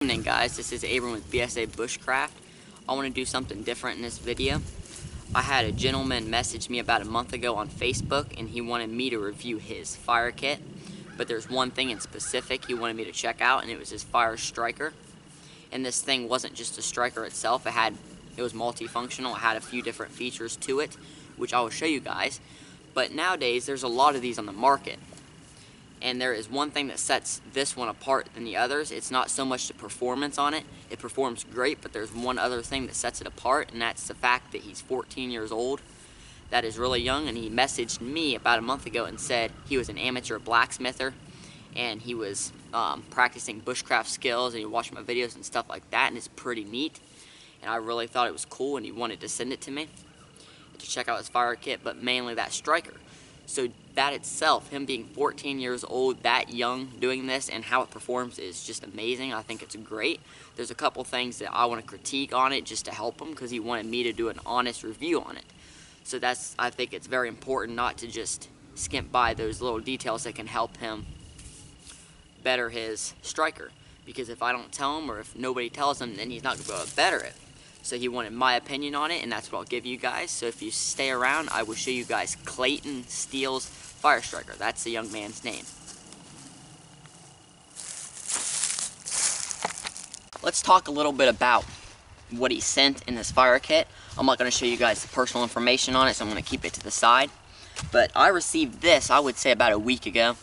Good evening, guys. This is Abrahm with BSA Bushcraft. I want to do something different in this video. I had a gentleman message me about a month ago on Facebook, and he wanted me to review his fire kit. But there's one thing in specific he wanted me to check out, and it was his fire striker. And this thing wasn't just a striker itself. It was multifunctional. It had a few different features to it, which I will show you guys. But nowadays, there's a lot of these on the market. And there is one thing that sets this one apart than the others. It's not so much the performance on it. It performs great, but there's one other thing that sets it apart, and that's the fact that he's 14 years old. That is really young, and he messaged me about a month ago and said he was an amateur blacksmither, and he was practicing bushcraft skills, and he watched my videos and stuff like that, and it's pretty neat. And I really thought it was cool, and he wanted to send it to me to check out his fire kit, but mainly that striker. So that itself, him being 14 years old, that young, doing this, and how it performs is just amazing. I think it's great. There's a couple things that I want to critique on it just to help him, because he wanted me to do an honest review on it. So I think it's very important not to just skimp by those little details that can help him better his striker. Because if I don't tell him, or if nobody tells him, then he's not going to be able to better it. So he wanted my opinion on it, and that's what I'll give you guys. So if you stay around, I will show you guys Clayton Steele's fire striker. That's the young man's name. Let's talk a little bit about what he sent in his fire kit. I'm not going to show you guys the personal information on it, so I'm going to keep it to the side. But I received this, I would say, about a week ago.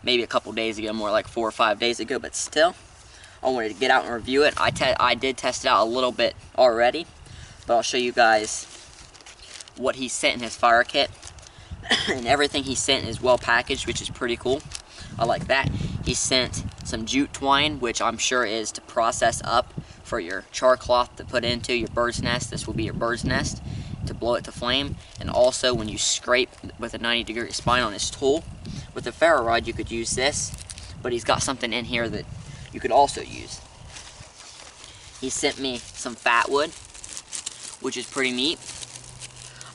Maybe a couple days ago, more like 4 or 5 days ago, but still. I wanted to get out and review it. I did test it out a little bit already, but I'll show you guys what he sent in his fire kit. And everything he sent is well packaged, which is pretty cool. I like that. He sent some jute twine, which I'm sure is to process up for your char cloth to put into your bird's nest. This will be your bird's nest to blow it to flame. And also when you scrape with a 90-degree spine on his tool, with a ferro rod you could use this, but he's got something in here that you could also use. He sent me some fat wood, which is pretty neat.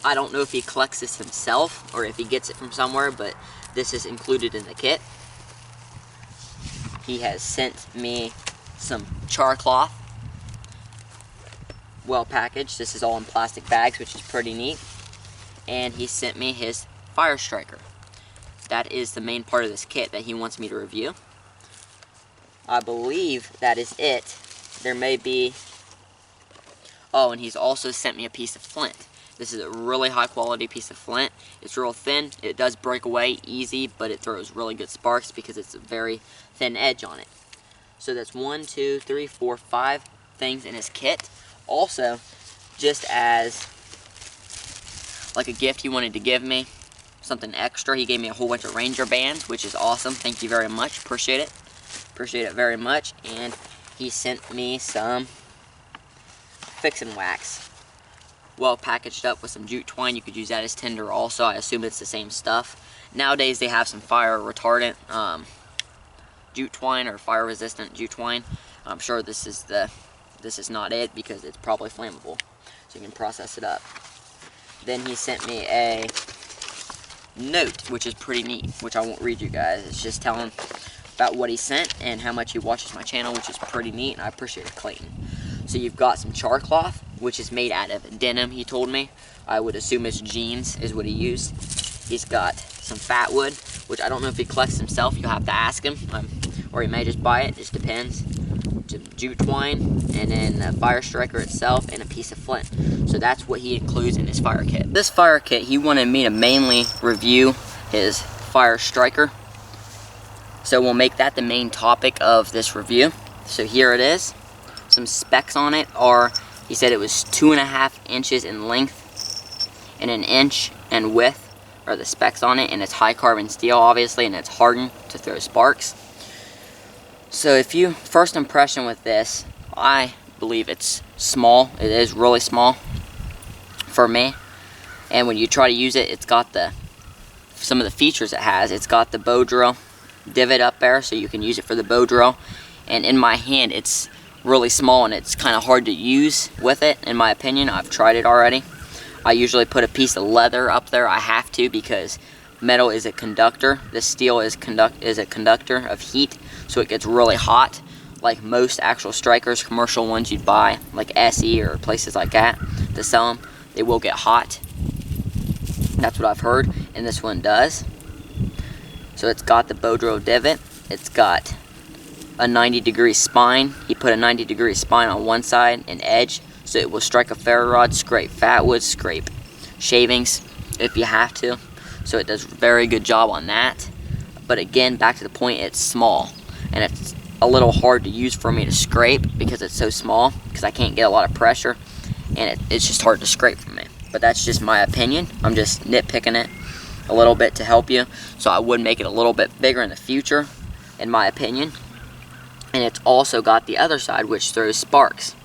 I don't know if he collects this himself or if he gets it from somewhere, but this is included in the kit. He has sent me some char cloth, well packaged. This is all in plastic bags, which is pretty neat. And he sent me his fire striker. That is the main part of this kit that he wants me to review. I believe that is it. There may be... Oh, and he's also sent me a piece of flint. This is a really high quality piece of flint. It's real thin. It does break away easy, but it throws really good sparks because it's a very thin edge on it. So that's 1, 2, 3, 4, 5 things in his kit. Also, just as like a gift he wanted to give me, something extra, he gave me a whole bunch of Ranger bands, which is awesome. Thank you very much. Appreciate it. Appreciate it very much. And he sent me some fixin' wax, well packaged up with some jute twine. You could use that as tinder also. I assume it's the same stuff. Nowadays they have some fire retardant jute twine, or fire resistant jute twine. I'm sure this is not it, because it's probably flammable, so you can process it up. Then he sent me a note, which is pretty neat, which I won't read you guys. It's just telling about what he sent and how much he watches my channel, which is pretty neat, and I appreciate it, Clayton. So you've got some char cloth, which is made out of denim, he told me. I would assume it's jeans is what he used. He's got some fat wood, which I don't know if he collects himself. You'll have to ask him, or he may just buy it. Just depends. Some jute twine, and then a fire striker itself, and a piece of flint. So that's what he includes in his fire kit. This fire kit, he wanted me to mainly review his fire striker. So we'll make that the main topic of this review. So here it is. Some specs on it are, he said it was 2.5 inches in length and 1 inch in width are the specs on it, and it's high carbon steel obviously, and it's hardened to throw sparks. So first impression with this, I believe it's small. It is really small for me. And when you try to use it, it's got some of the features it has. It's got the bow drill divot up there, so you can use it for the bow drill. And in my hand, it's really small, and it's kind of hard to use with it, in my opinion. I've tried it already. I usually put a piece of leather up there. I have to, because metal is a conductor. This steel is a conductor of heat, so it gets really hot. like most actual strikers, commercial ones you'd buy, like SE or places like that to sell them, they will get hot. That's what I've heard, and this one does. So it's got the bow drill divot. It's got a 90-degree spine. He put a 90-degree spine on one side, an edge, so it will strike a ferro rod, scrape fat wood, scrape shavings if you have to. So it does a very good job on that. But again, back to the point, it's small, and it's a little hard to use for me to scrape because it's so small, because I can't get a lot of pressure, and it's just hard to scrape for me. But that's just my opinion. I'm just nitpicking it a little bit to help you. So I would make it a little bit bigger in the future, in my opinion. And it's also got the other side, which throws sparks.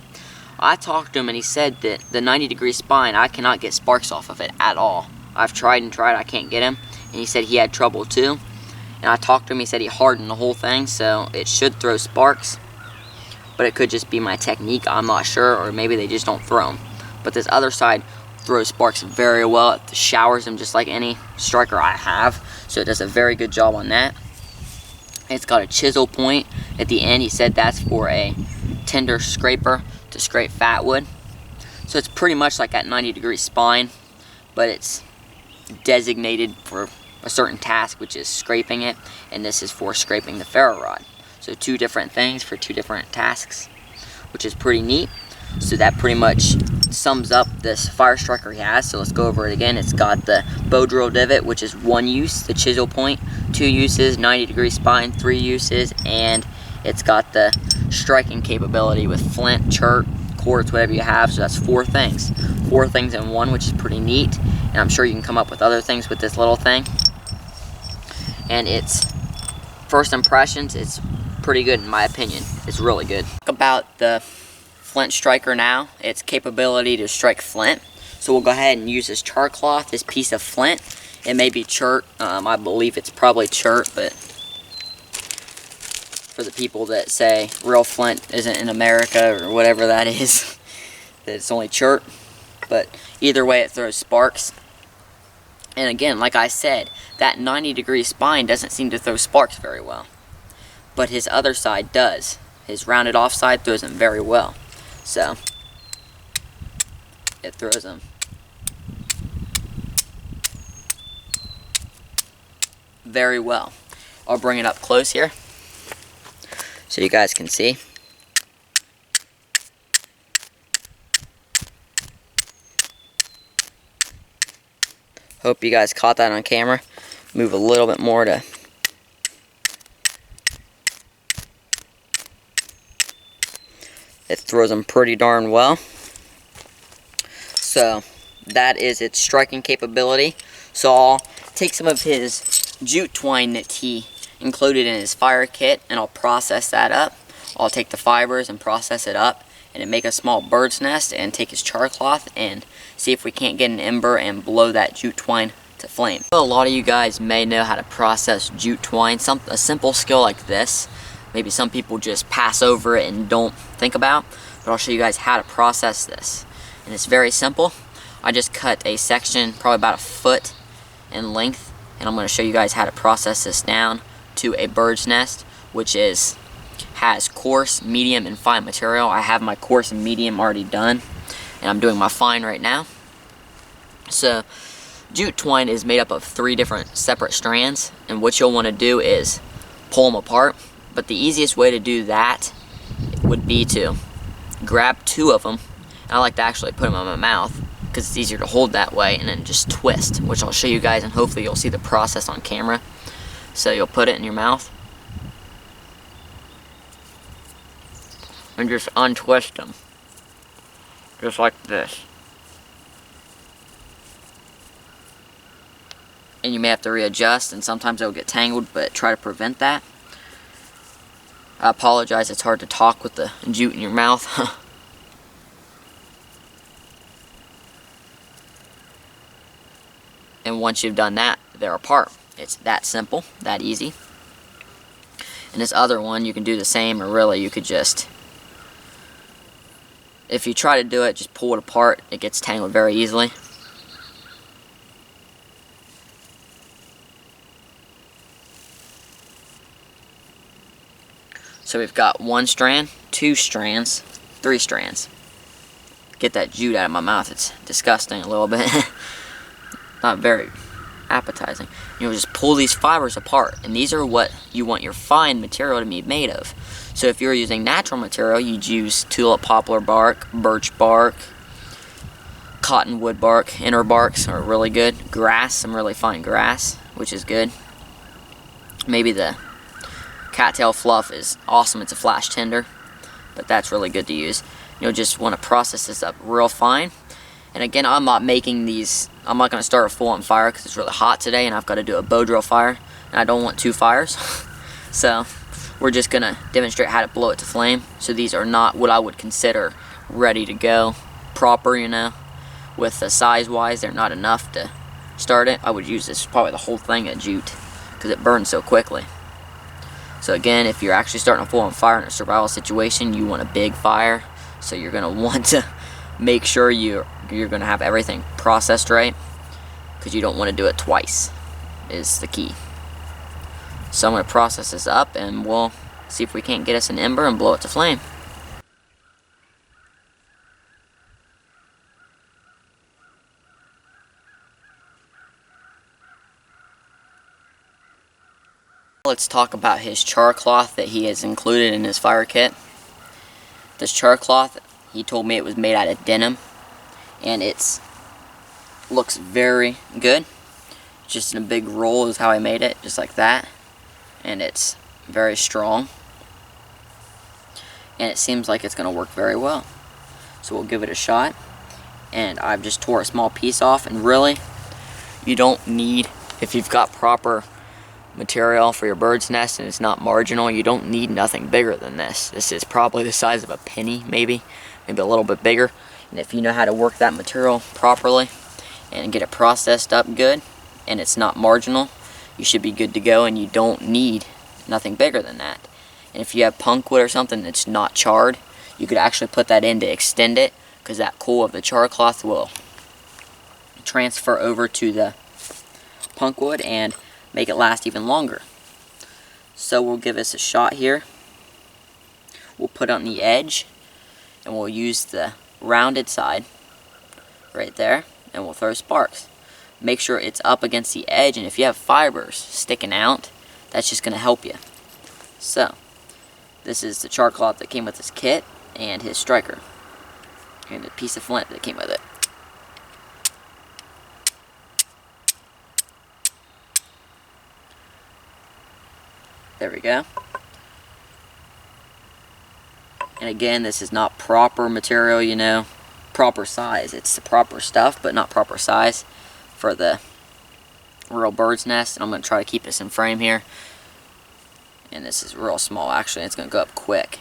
I talked to him and he said that the 90-degree spine, I cannot get sparks off of it at all. I've tried and tried, I can't get him. And he said he had trouble too. And I talked to him, he said he hardened the whole thing, so it should throw sparks. But it could just be my technique, I'm not sure, or maybe they just don't throw them. But this other side throws sparks very well. It showers them just like any striker I have. So it does a very good job on that. It's got a chisel point at the end. He said that's for a Tinder scraper to scrape fat wood. So it's pretty much like that 90-degree spine, but it's designated for a certain task, which is scraping it, and this is for scraping the ferro rod. So two different things for two different tasks, which is pretty neat. So that pretty much sums up this fire striker he has. So let's go over it again. It's got the bow drill divot, which is one use, the chisel point, 2 uses, 90-degree spine, 3 uses, and it's got the striking capability with flint, chert, quartz, whatever you have. So that's 4 things. 4 things in one, which is pretty neat. And I'm sure you can come up with other things with this little thing. And it's first impressions, it's pretty good in my opinion. It's really good. Talk about the flint striker now, its capability to strike flint. So we'll go ahead and use this char cloth, this piece of flint. It may be chert, I believe it's probably chert, but for the people that say real flint isn't in America or whatever that is, that it's only chert. But either way, it throws sparks. And again, like I said, that 90-degree spine doesn't seem to throw sparks very well. But his other side does. His rounded off side throws them very well. So, it throws them very well. I'll bring it up close here so you guys can see. Hope you guys caught that on camera. Move a little bit more to it throws them pretty darn well. So that is its striking capability. So I'll take some of his jute twine that he included in his fire kit and I'll process that up. I'll take the fibers and process it up and make a small bird's nest and take his char cloth and see if we can't get an ember and blow that jute twine to flame. A lot of you guys may know how to process jute twine. A simple skill like this, maybe some people just pass over it and don't think about, but I'll show you guys how to process this. And it's very simple. I just cut a section probably about 1 foot in length, and I'm going to show you guys how to process this down to a bird's nest, which has coarse, medium, and fine material. I have my coarse and medium already done, and I'm doing my fine right now. So jute twine is made up of 3 different separate strands, and what you'll want to do is pull them apart. But the easiest way to do that would be to grab 2 of them. I like to actually put them in my mouth because it's easier to hold that way, and then just twist, which I'll show you guys, and hopefully you'll see the process on camera. So you'll put it in your mouth and just untwist them, just like this. And you may have to readjust, and sometimes it'll get tangled, but try to prevent that. I apologize, it's hard to talk with the jute in your mouth. And once you've done that, they're apart. It's that simple, that easy. And this other one, you can do the same, or really you could just, if you try to do it, just pull it apart. It gets tangled very easily. So So we've got 1 strand, 2 strands, 3 strands. Get that jute out of my mouth. It's disgusting a little bit. Not very appetizing. You know, just pull these fibers apart, and these are what you want your fine material to be made of. So if you're using natural material, you'd use tulip poplar bark, birch bark, cottonwood bark. Inner barks are really good. Grass, some really fine grass, which is good. Maybe the cattail fluff is awesome. It's a flash tinder, but that's really good to use. You'll just want to process this up real fine. And again, I'm not making these, I'm not going to start a full on fire because it's really hot today and I've got to do a bow drill fire and I don't want 2 fires. So we're just going to demonstrate how to blow it to flame. So these are not what I would consider ready to go proper, you know. With the size wise, they're not enough to start it. I would use this probably the whole thing of jute because it burns so quickly. So again, if you're actually starting a full on fire in a survival situation, you want a big fire. So you're going to want to make sure you're going to have everything processed right, because you don't want to do it twice is the key. So I'm going to process this up and we'll see if we can't get us an ember and blow it to flame. Let's talk about his char cloth that he has included in his fire kit. This char cloth, he told me it was made out of denim, and it's looks very good. Just in a big roll is how I made it, just like that. And it's very strong. And it seems like it's going to work very well. So we'll give it a shot. And I've just tore a small piece off, and really, you don't need, if you've got proper material for your bird's nest and it's not marginal, you don't need nothing bigger than this. This is probably the size of a penny, maybe a little bit bigger. And if you know how to work that material properly and get it processed up good and it's not marginal, you should be good to go, and you don't need nothing bigger than that. And if you have punkwood or something that's not charred, you could actually put that in to extend it, because that coal of the char cloth will transfer over to the punkwood and make it last even longer. So we'll give this a shot here. We'll put on the edge and we'll use the rounded side right there, and we'll throw sparks. Make sure it's up against the edge, and if you have fibers sticking out, that's just going to help you. So this is the char cloth that came with this kit and his striker and a piece of flint that came with it. There we go. And again, this is not proper material, you know, proper size. It's the proper stuff, but not proper size for the real bird's nest. And I'm going to try to keep this in frame here. And this is real small, actually. It's going to go up quick.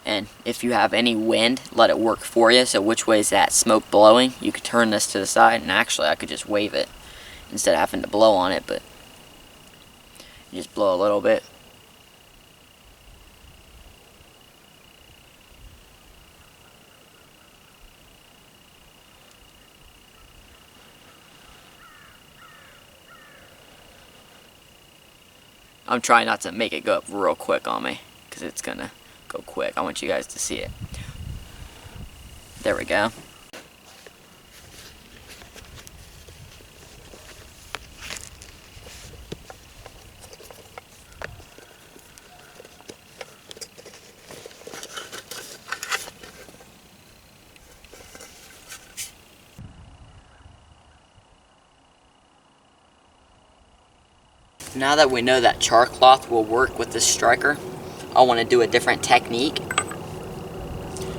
And if you have any wind, let it work for you. So which way is that smoke blowing? You could turn this to the side, and actually I could just wave it instead of having to blow on it, but you just blow a little bit. I'm trying not to make it go up real quick on me, because it's going to go quick. I want you guys to see it. There we go. Now that we know that char cloth will work with this striker, I want to do a different technique.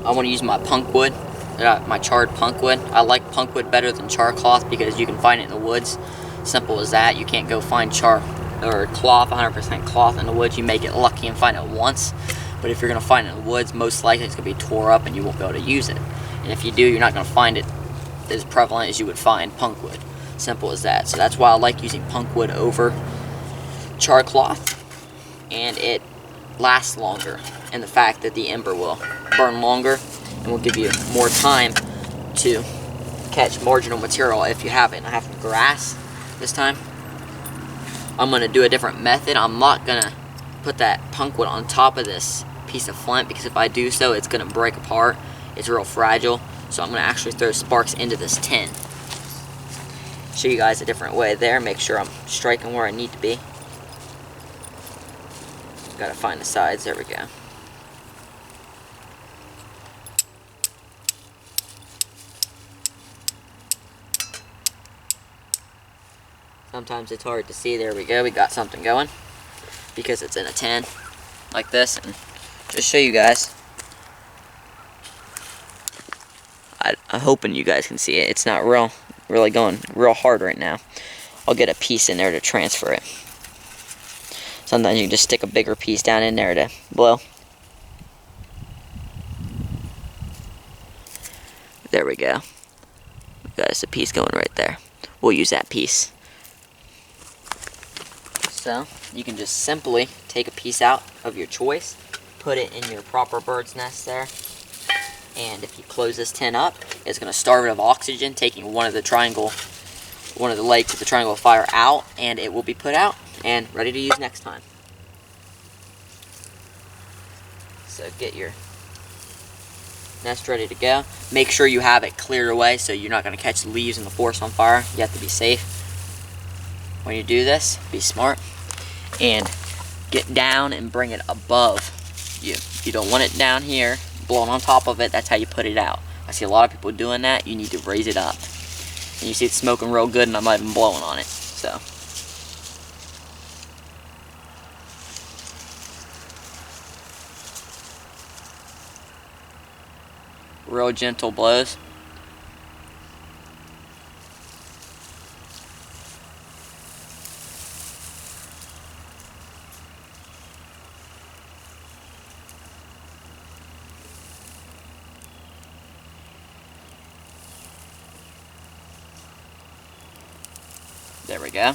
I want to use my punkwood, my charred punkwood. I like punkwood better than char cloth because you can find it in the woods. Simple as that. You can't go find char or cloth, 100% cloth in the woods. You may get lucky and find it once, but if you're going to find it in the woods, most likely it's going to be tore up and you won't be able to use it. And if you do, you're not going to find it as prevalent as you would find punkwood. Simple as that. So that's why I like using punkwood over char cloth, and it lasts longer, and the fact that the ember will burn longer and will give you more time to catch marginal material if you have it. And I have some grass this time. I'm going to do a different method. I'm not going to put that punk wood on top of this piece of flint, because if I do so, it's going to break apart. It's real fragile. So I'm going to actually throw sparks into this tin. Show you guys a different way there. Make sure I'm striking where I need to be. Got to find the sides. There we go. Sometimes it's hard to see. There we go. We got something going because it's in a tin like this. And just show you guys. I'm hoping you guys can see it. It's not really going real hard right now. I'll get a piece in there to transfer it. Sometimes you can just stick a bigger piece down in there to blow. There we go. Got us a piece going right there. We'll use that piece. So, you can just simply take a piece out of your choice, put it in your proper bird's nest there, and if you close this tin up, it's going to starve it of oxygen, taking one of the legs of the triangle fire out, and it will be put out and ready to use next time. So get your nest ready to go. Make sure you have it cleared away so you're not going to catch leaves in the forest on fire. You have to be safe. When you do this, be smart and get down and bring it above you. You don't want it down here, blowing on top of it. That's how you put it out. I see a lot of people doing that. You need to raise it up. And you see it's smoking real good, and I'm not even blowing on it. So. Real gentle blows. There we go.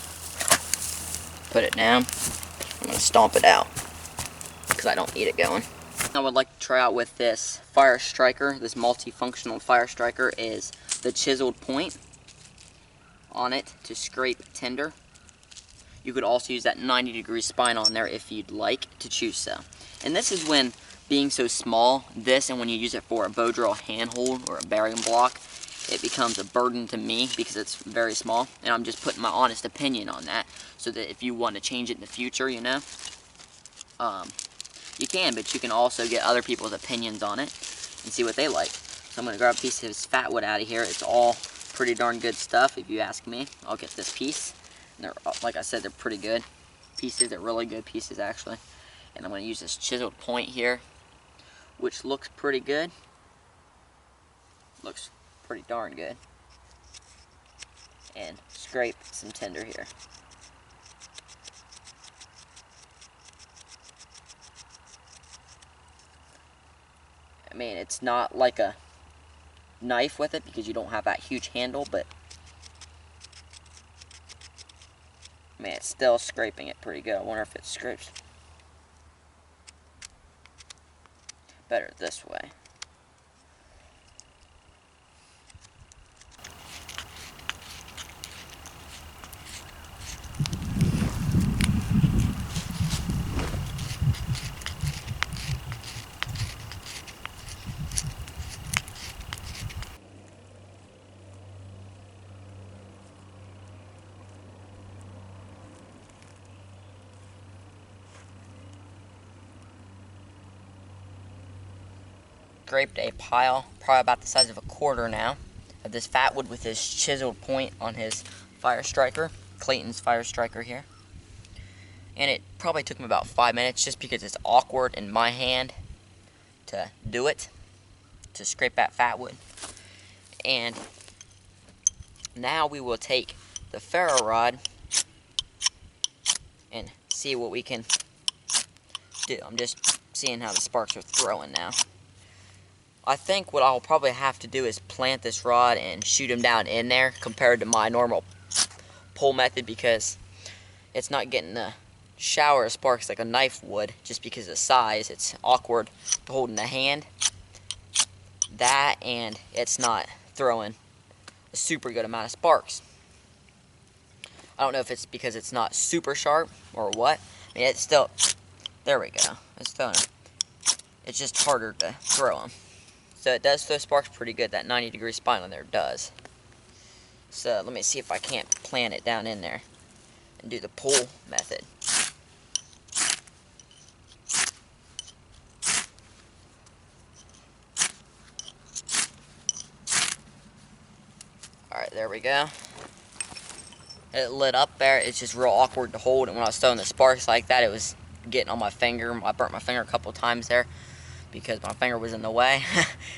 Put it down. I'm going to stomp it out because I don't need it going. I would like to try out with this fire striker. This multifunctional fire striker is the chiseled point on it to scrape tinder. You could also use that 90-degree spine on there if you'd like to choose so. And this is when, being so small, this and when you use it for a bow drill handhold or a bearing block, it becomes a burden to me because it's very small, and I'm just putting my honest opinion on that, so that if you want to change it in the future, you know, you can, but you can also get other people's opinions on it and see what they like. So I'm going to grab a piece of this fat wood out of here. It's all pretty darn good stuff, if you ask me. I'll get this piece. And they're, like I said, they're pretty good pieces. They're really good pieces, actually. And I'm going to use this chiseled point here, which looks pretty good. Looks pretty darn good. And scrape some tinder here. I mean, it's not like a knife with it because you don't have that huge handle, but I mean, it's still scraping it pretty good. I wonder if it scrapes better this way. Scraped a pile, probably about the size of a quarter now, of this fat wood with this chiseled point on his fire striker, Clayton's fire striker here. And it probably took me about 5 minutes just because it's awkward in my hand to do it, to scrape that fat wood. And now we will take the ferro rod and see what we can do. I'm just seeing how the sparks are throwing now. I think what I'll probably have to do is plant this rod and shoot him down in there compared to my normal pull method, because it's not getting the shower of sparks like a knife would just because of the size. It's awkward to hold in the hand. That, and it's not throwing a super good amount of sparks. I don't know if it's because it's not super sharp or what. I mean, it's still There we go. It's throwing them. It's just harder to throw them. So it does throw sparks pretty good. That 90-degree spine on there does. So let me see if I can't plant it down in there and do the pull method. Alright, there we go. It lit up there. It's just real awkward to hold, and when I was throwing the sparks like that, it was getting on my finger. I burnt my finger a couple times there because my finger was in the way,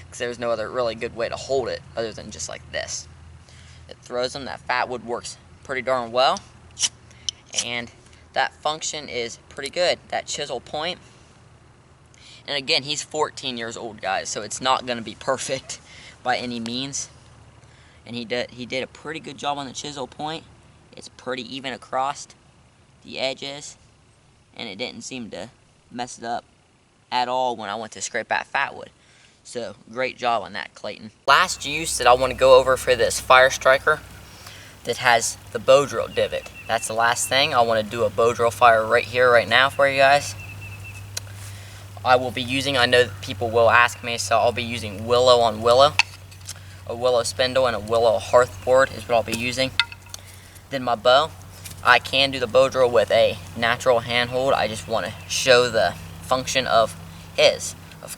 because there was no other really good way to hold it other than just like this. It throws them. That fat wood works pretty darn well, and that function is pretty good. That chisel point, and again, he's 14 years old, guys, so it's not going to be perfect by any means. And he did a pretty good job on the chisel point. It's pretty even across the edges, and it didn't seem to mess it up at all when I went to scrape that fat wood. So great job on that, Clayton. Last use that I want to go over for this fire striker that has the bow drill divot. That's the last thing. I want to do a bow drill fire right here, right now for you guys. I will be using, I know that people will ask me, so I'll be using willow on willow. A willow spindle and a willow hearth board is what I'll be using. Then my bow, I can do the bow drill with a natural handhold. I just want to show the function of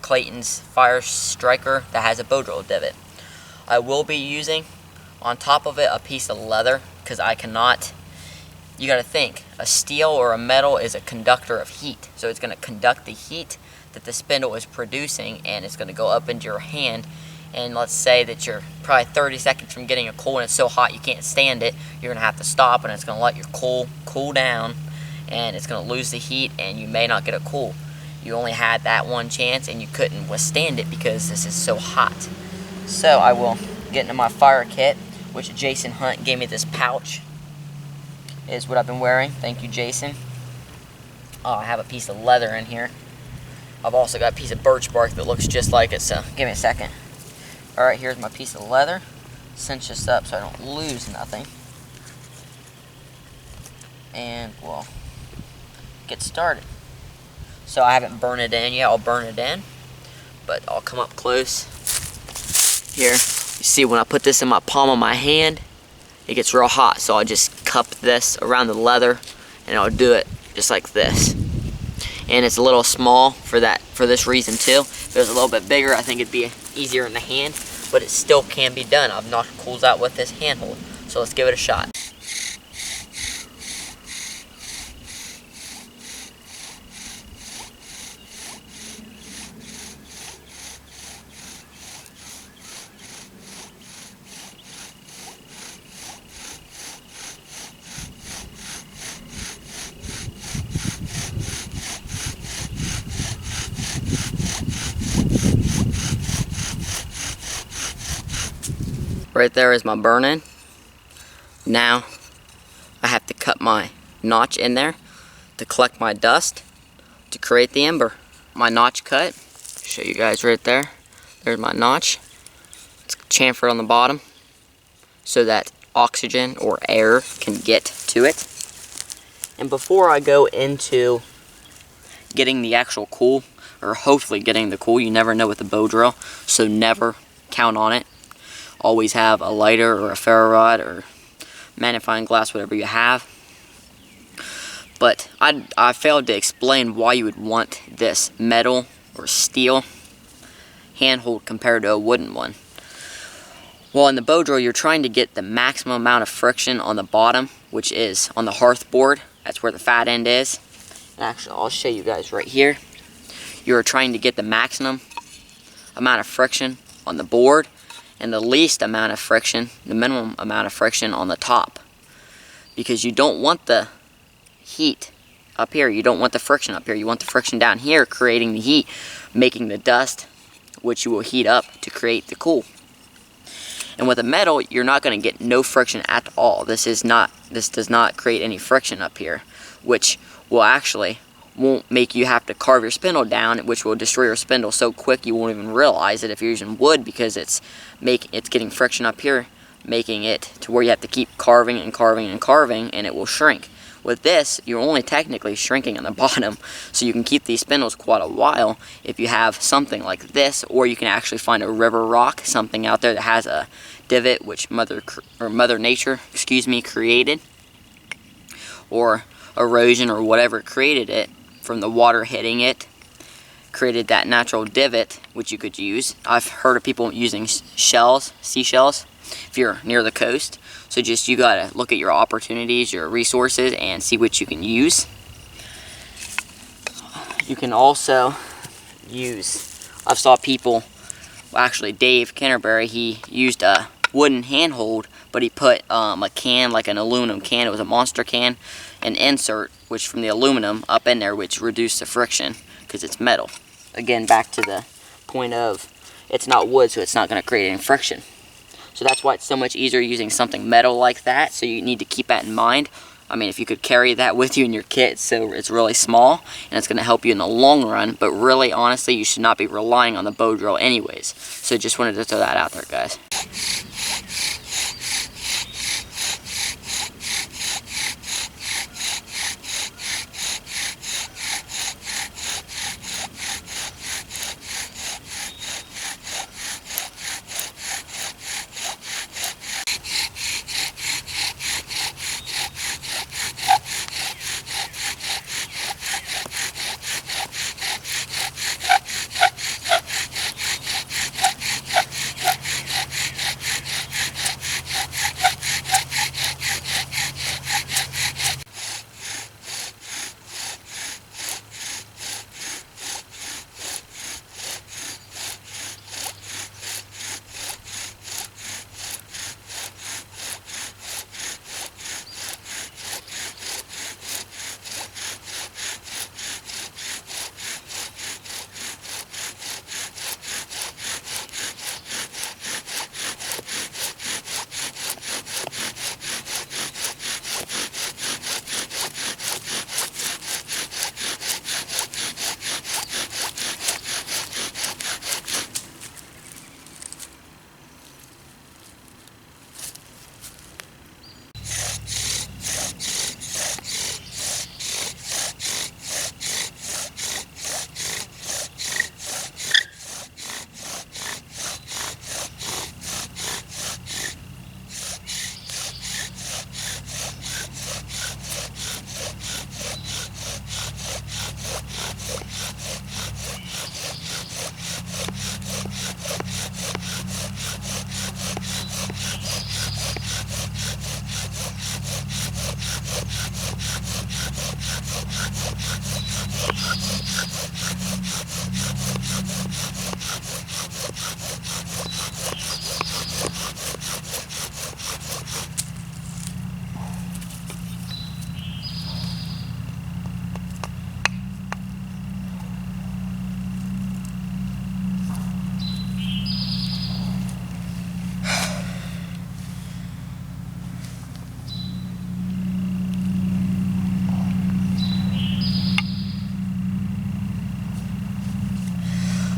Clayton's fire striker that has a bow drill divot. I will be using on top of it a piece of leather, because I cannot, you got to think, a steel or a metal is a conductor of heat, so it's going to conduct the heat that the spindle is producing, and it's going to go up into your hand. And let's say that you're probably 30 seconds from getting a coal and it's so hot you can't stand it, you're going to have to stop, and it's going to let your coal cool down, and it's going to lose the heat, and you may not get a coal. You only had that one chance, and you couldn't withstand it because this is so hot. So I will get into my fire kit, which Jason Hunt gave me. This pouch is what I've been wearing. Thank you, Jason. Oh, I have a piece of leather in here. I've also got a piece of birch bark that looks just like it, so give me a second. Alright, here's my piece of leather. Cinch this up so I don't lose nothing. And we'll get started. So I haven't burned it in yet. I'll burn it in, but I'll come up close. Here, you see when I put this in my palm of my hand, it gets real hot, so I'll just cup this around the leather, and I'll do it just like this. And it's a little small for this reason too. If it was a little bit bigger, I think it'd be easier in the hand, but it still can be done. I've knocked coals out with this handhold, so let's give it a shot. Right there is my burn-in. Now I have to cut my notch in there to collect my dust to create the ember. My notch cut, show you guys right there. There's my notch. It's chamfered on the bottom so that oxygen or air can get to it. And before I go into getting the actual coal, or hopefully getting the coal, you never know with the bow drill, so never count on it. Always have a lighter or a ferro rod or magnifying glass, whatever you have. But I failed to explain why you would want this metal or steel handhold compared to a wooden one. Well, in the bow drill, you're trying to get the maximum amount of friction on the bottom, which is on the hearth board. That's where the fat end is. And actually, I'll show you guys right here. You're trying to get the maximum amount of friction on the board, and the least amount of friction, the minimum amount of friction on the top. Because you don't want the heat up here, you don't want the friction up here, you want the friction down here creating the heat, making the dust, which you will heat up to create the coal. And with a metal, you're not going to get no friction at all. This does not create any friction up here, which will actually won't make you have to carve your spindle down, which will destroy your spindle so quick you won't even realize it if you're using wood, because it's getting friction up here, making it to where you have to keep carving and carving and carving, and it will shrink. With this, you're only technically shrinking on the bottom, so you can keep these spindles quite a while if you have something like this, or you can actually find a river rock, something out there that has a divot which Mother Nature, created, or erosion or whatever created it from the water hitting it, created that natural divot which you could use. I've heard of people using seashells, if you're near the coast. So just, you gotta look at your opportunities, your resources, and see what you can use. You can also use, I've saw people, well, actually Dave Canterbury, he used a wooden handhold, but he put a can, like an aluminum can, it was a monster can, an insert, which from the aluminum up in there, which reduced the friction because it's metal. Again, back to the point of, it's not wood, so it's not going to create any friction. So that's why it's so much easier using something metal like that, so you need to keep that in mind. I mean, if you could carry that with you in your kit, so it's really small, and it's going to help you in the long run, but really, honestly, you should not be relying on the bow drill anyways. So just wanted to throw that out there, guys.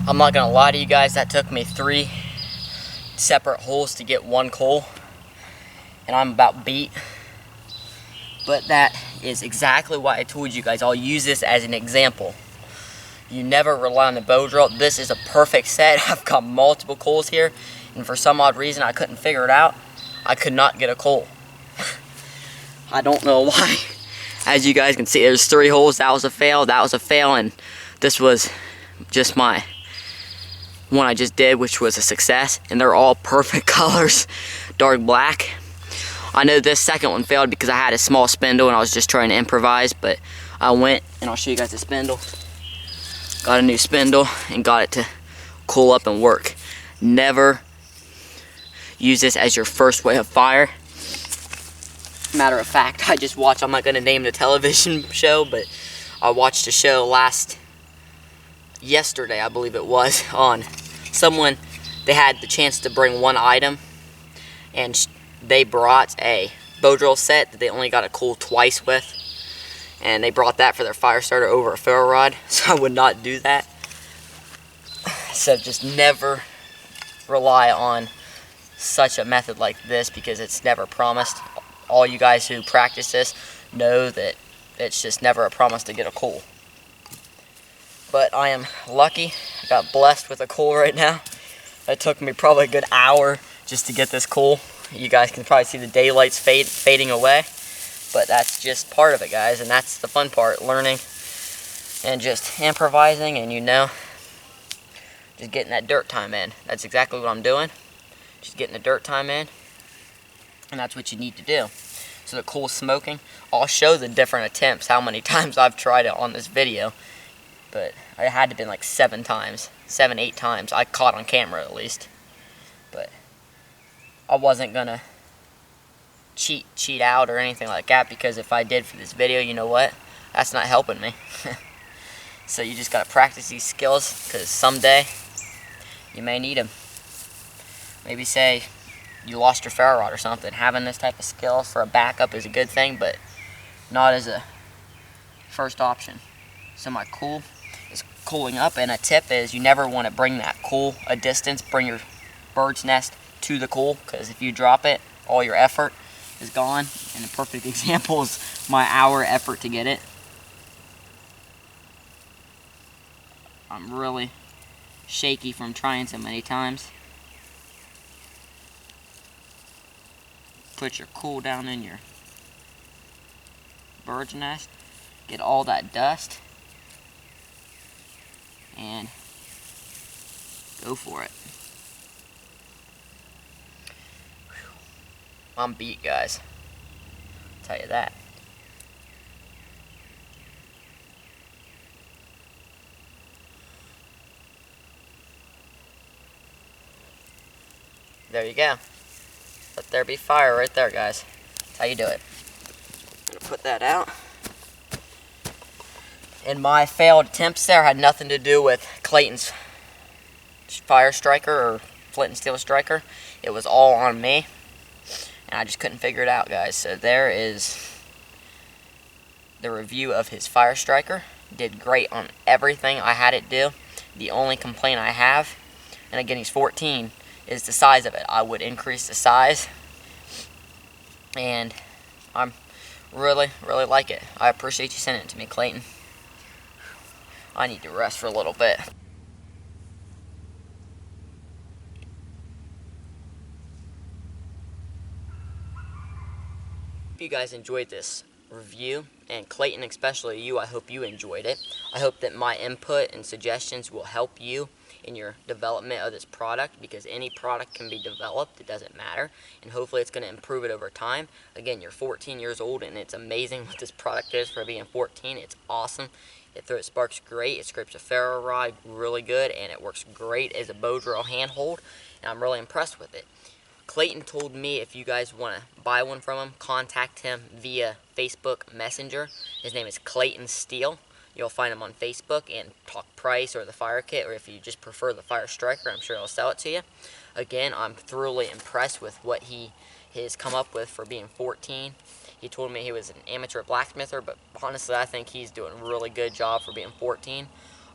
I'm not gonna lie to you guys, that took me 3 separate holes to get 1 coal, and I'm about beat. But that is exactly why I told you guys. I'll use this as an example. You never rely on the bow drill. This is a perfect set. I've got multiple coals here, and for some odd reason I couldn't figure it out. I could not get a coal. I don't know why. As you guys can see, there's 3 holes. That was a fail, that was a fail, and this was just my one I just did, which was a success, and they're all perfect colors, dark black. I know this second one failed because I had a small spindle and I was just trying to improvise, but I went, and I'll show you guys the spindle, got a new spindle and got it to cool up and work. Never use this as your first way of fire. Matter of fact, I just watched, I'm not going to name the television show, but I watched a show yesterday, I believe it was, on someone, they had the chance to bring 1 item, and they brought a bow drill set that they only got a coal twice with, and they brought that for their fire starter over a ferro rod, so I would not do that. So just never rely on such a method like this, because it's never promised. All you guys who practice this, know that it's just never a promise to get a cool. But I am lucky. I got blessed with a cool right now. It took me probably a good hour just to get this cool. You guys can probably see the daylights fading away. But that's just part of it, guys. And that's the fun part, learning and just improvising and, just getting that dirt time in. That's exactly what I'm doing. Just getting the dirt time in. And that's what you need to do. So the cool smoking. I'll show the different attempts, how many times I've tried it on this video. But it had to have been like 7 times. 7, 8 times. I caught on camera at least. But I wasn't gonna cheat out or anything like that, because if I did for this video, you know what? That's not helping me. So you just gotta practice these skills, because someday you may need them. Maybe say you lost your ferro rod or something. Having this type of skill for a backup is a good thing, but not as a first option. So my cool is cooling up, and a tip is you never want to bring that cool a distance. Bring your bird's nest to the cool, because if you drop it, all your effort is gone. And a perfect example is my hour effort to get it. I'm really shaky from trying so many times. Put your cool down in your bird's nest. Get all that dust. And go for it. I'm beat, guys. I'll tell you that. There you go. Let there be fire right there, guys. That's how you do it. I'm gonna put that out. And my failed attempts there had nothing to do with Clayton's fire striker or flint and steel striker. It was all on me. And I just couldn't figure it out, guys. So there is the review of his fire striker. Did great on everything I had it do. The only complaint I have, and again he's 14, is the size of it. I would increase the size, and I'm really like it. I appreciate you sending it to me, Clayton. I need to rest for a little bit. If you guys enjoyed this review, and Clayton, especially you, I hope you enjoyed it. I hope that my input and suggestions will help you in your development of this product, because any product can be developed, it doesn't matter, and hopefully it's going to improve it over time. Again, you're 14 years old, and it's amazing what this product is for being 14. It's awesome. It sparks great, it scrapes a ferro rod really good, and it works great as a bow drill handhold, and I'm really impressed with it. Clayton told me if you guys want to buy one from him, contact him via Facebook Messenger. His name is Clayton Steele. You'll find him on Facebook and talk price or the fire kit, or if you just prefer the fire striker, I'm sure he'll sell it to you. Again, I'm thoroughly impressed with what he has come up with for being 14. He told me he was an amateur blacksmither, but honestly I think he's doing a really good job for being 14.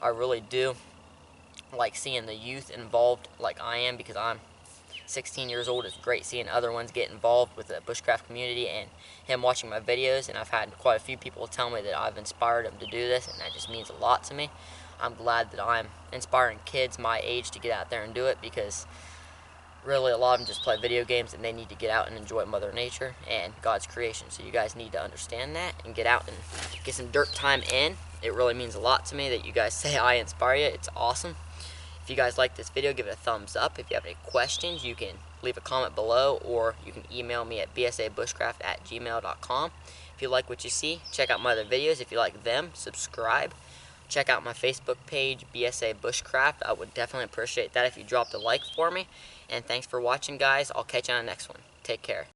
I really do like seeing the youth involved like I am, because I'm 16 years old. It's great seeing other ones get involved with the bushcraft community and him watching my videos, and I've had quite a few people tell me that I've inspired him to do this, and that just means a lot to me. I'm glad that I'm inspiring kids my age to get out there and do it, because really a lot of them just play video games, and they need to get out and enjoy Mother Nature and God's creation. So you guys need to understand that and get out and get some dirt time in. It really means a lot to me that you guys say I inspire you. It's awesome. If you guys like this video, give it a thumbs up. If you have any questions, you can leave a comment below, or you can email me at bsabushcraft@gmail.com. If you like what you see, check out my other videos. If you like them, subscribe. Check out my Facebook page, BSA Bushcraft. I would definitely appreciate that if you dropped a like for me. And thanks for watching, guys. I'll catch you on the next one. Take care.